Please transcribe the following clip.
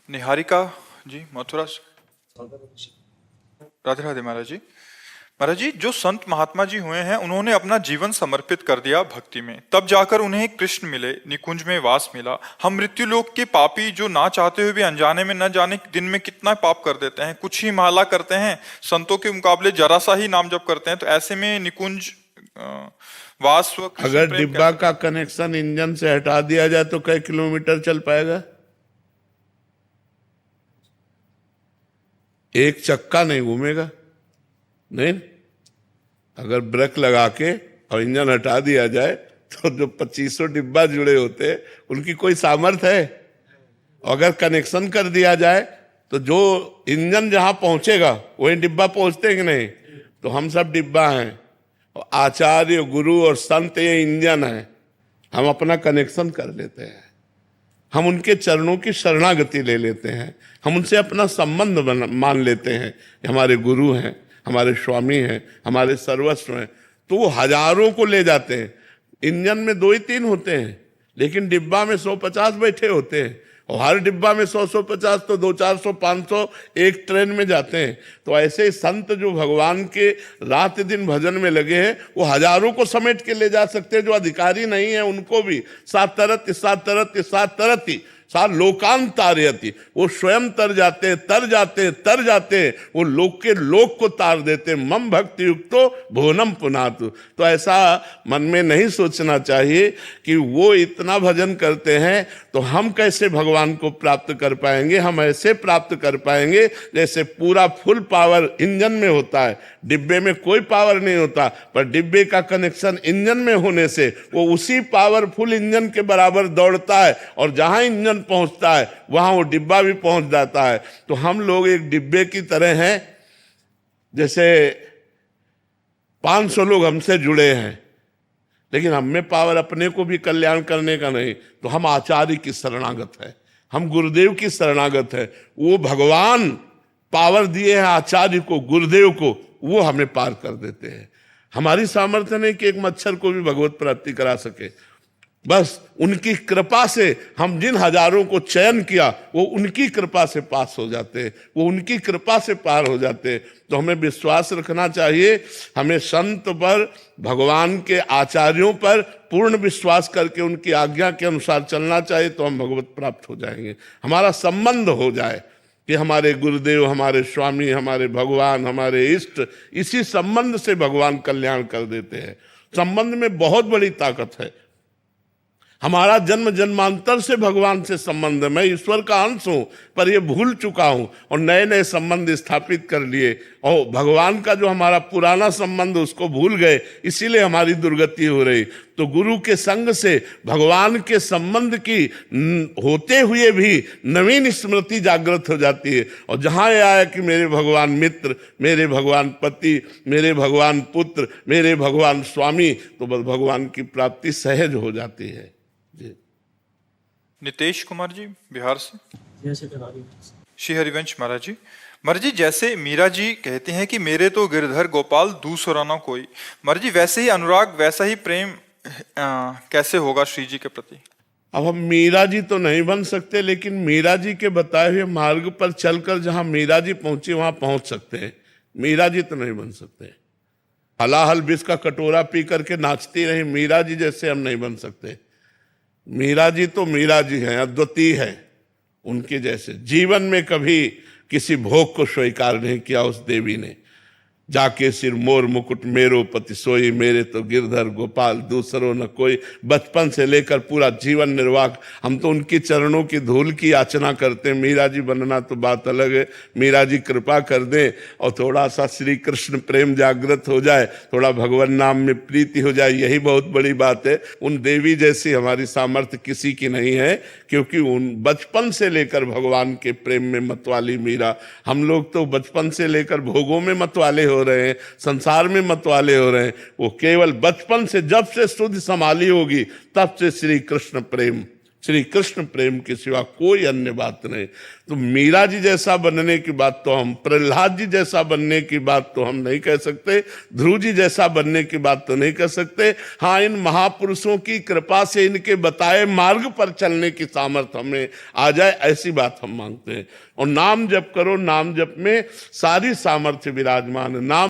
निहारिका जी, मथुरा से। राधे राधे महाराज जी। महाराज जी, जो संत महात्मा जी हुए हैं उन्होंने अपना जीवन समर्पित कर दिया भक्ति में, तब जाकर उन्हें कृष्ण मिले, निकुंज में वास मिला। हम मृत्यु लोक के पापी जो ना चाहते हुए भी अनजाने में न जाने दिन में कितना पाप कर देते हैं, कुछ ही माला करते हैं, संतों के मुकाबले जरा सा ही नाम जप करते हैं, तो ऐसे में निकुंज वास व कृष्ण अगर प्रेम डिब्बा कैसे? का कनेक्शन इंजन से हटा दिया जाए तो कई किलोमीटर चल पाएगा? एक चक्का नहीं घूमेगा। नहीं, अगर ब्रेक लगा के और इंजन हटा दिया जाए तो जो 2500 डिब्बा जुड़े होते हैं उनकी कोई सामर्थ्य है? अगर कनेक्शन कर दिया जाए तो जो इंजन जहां पहुंचेगा वही डिब्बा पहुंचते हैं कि नहीं? तो हम सब डिब्बा हैं और आचार्य गुरु और संत ये इंजन है। हम अपना कनेक्शन कर लेते हैं, हम उनके चरणों की शरणागति ले लेते हैं, हम उनसे अपना संबंध मान लेते हैं, हमारे गुरु हैं, हमारे स्वामी हैं, हमारे सर्वस्व हैं। तो वो हजारों को ले जाते हैं। इंजन में 2 ही 3 होते हैं, लेकिन डिब्बा में 150 बैठे होते हैं, और हर डिब्बा में 100-150 तो 200-400-500 एक ट्रेन में जाते हैं। तो ऐसे संत जो भगवान के रात दिन भजन में लगे हैं वो हजारों को समेट के ले जा सकते हैं। जो अधिकारी नहीं है उनको भी सात तरती सा लोकांतारयति, वो स्वयं तर जाते हैं, वो लोक के लोक को तार देते हैं। मम भक्ति युक्तो भुवनम पुनातु। तो ऐसा मन में नहीं सोचना चाहिए कि वो इतना भजन करते हैं तो हम कैसे भगवान को प्राप्त कर पाएंगे। हम ऐसे प्राप्त कर पाएंगे जैसे पूरा फुल पावर इंजन में होता है, डिब्बे में कोई पावर नहीं होता, पर डिब्बे का कनेक्शन इंजन में होने से वो उसी पावरफुल इंजन के बराबर दौड़ता है, और जहां इंजन पहुंचता है वहां वो डिब्बा भी पहुंच जाता है। तो हम लोग एक डिब्बे की तरह हैं। जैसे 500 लोग हमसे जुड़े हैं, लेकिन हम में पावर अपने को भी कल्याण करने का नहीं, तो हम आचार्य की शरणागत है, हम गुरुदेव की शरणागत है। वो भगवान पावर दिए हैं आचार्य को, गुरुदेव को, वो हमें पार कर देते हैं। हमारी सामर्थ्य नहीं कि एक मच्छर को भी भगवत प्राप्ति करा सके। बस उनकी कृपा से हम जिन हजारों को चयन किया वो उनकी कृपा से पास हो जाते हैं, वो उनकी कृपा से पार हो जाते हैं। तो हमें विश्वास रखना चाहिए, हमें संत पर, भगवान के आचार्यों पर पूर्ण विश्वास करके उनकी आज्ञा के अनुसार चलना चाहिए। तो हम भगवत प्राप्त हो जाएंगे। हमारा संबंध हो जाए कि हमारे गुरुदेव, हमारे स्वामी, हमारे भगवान, हमारे इष्ट, इसी संबंध से भगवान कल्याण कर देते हैं। संबंध में बहुत बड़ी ताकत है। हमारा जन्म जन्मांतर से भगवान से संबंध है। मैं ईश्वर का अंश हूं, पर ये भूल चुका हूं और नए नए संबंध स्थापित कर लिए, और भगवान का जो हमारा पुराना संबंध उसको भूल गए, इसीलिए हमारी दुर्गति हो रही। तो गुरु के संग से भगवान के संबंध की होते हुए भी नवीन स्मृति जागृत हो जाती है। और जहां यह आया कि मेरे भगवान मित्र, मेरे भगवान पति, मेरे भगवान पुत्र, मेरे भगवान स्वामी, तो बस भगवान की प्राप्ति सहज हो जाती है। नितेश कुमार जी, बिहार से। श्री हरिवंश महाराज जी। महाराज जी, जैसे मीरा जी कहते हैं कि मेरे तो गिरधर गोपाल दूसरा ना कोई, महाराज जी वैसे ही अनुराग, वैसा ही प्रेम कैसे होगा श्री जी के प्रति? अब हम मीरा जी तो नहीं बन सकते, लेकिन मीरा जी के बताए हुए मार्ग पर चलकर जहां मीरा जी पहुंची वहां पहुंच सकते हैं। मीरा जी तो नहीं बन सकते। हलाहल विष का कटोरा पी करके नाचती रही मीरा जी जैसे हम नहीं बन सकते। मीरा जी तो मीरा जी हैं, अद्वितीय है। उनके जैसे जीवन में कभी किसी भोग को स्वीकार नहीं किया उस देवी ने। जाके सिर मोर मुकुट मेरो पति सोई, मेरे तो गिरधर गोपाल दूसरो न कोई। बचपन से लेकर पूरा जीवन निर्वाह हम तो उनकी चरणों की धूल की याचना करते हैं। मीरा जी बनना तो बात अलग है। मीरा जी कृपा कर दें और थोड़ा सा श्री कृष्ण प्रेम जागृत हो जाए, थोड़ा भगवान नाम में प्रीति हो जाए, यही बहुत बड़ी बात है। उन देवी जैसी हमारी सामर्थ्य किसी की नहीं है, क्योंकि उन बचपन से लेकर भगवान के प्रेम में मतवाली मीरा। हम लोग तो बचपन से लेकर भोगों में मतवाले हो रहे हैं, संसार में मतवाले हो रहे हैं। वो केवल बचपन से, जब से सुध संभाली होगी तब से श्री कृष्ण प्रेम श्री कृष्ण प्रेम के सिवा कोई अन्य बात नहीं। तो मीरा जी जैसा बनने की बात तो हम, प्रहलाद जी जैसा बनने की बात तो हम नहीं कह सकते, ध्रुव जी जैसा बनने की बात तो नहीं कह सकते। हाँ, इन महापुरुषों की कृपा से इनके बताए मार्ग पर चलने की सामर्थ्य हमें आ जाए, ऐसी बात हम मांगते हैं। और नाम जप करो, नाम जप में सारी सामर्थ्य विराजमान है। नाम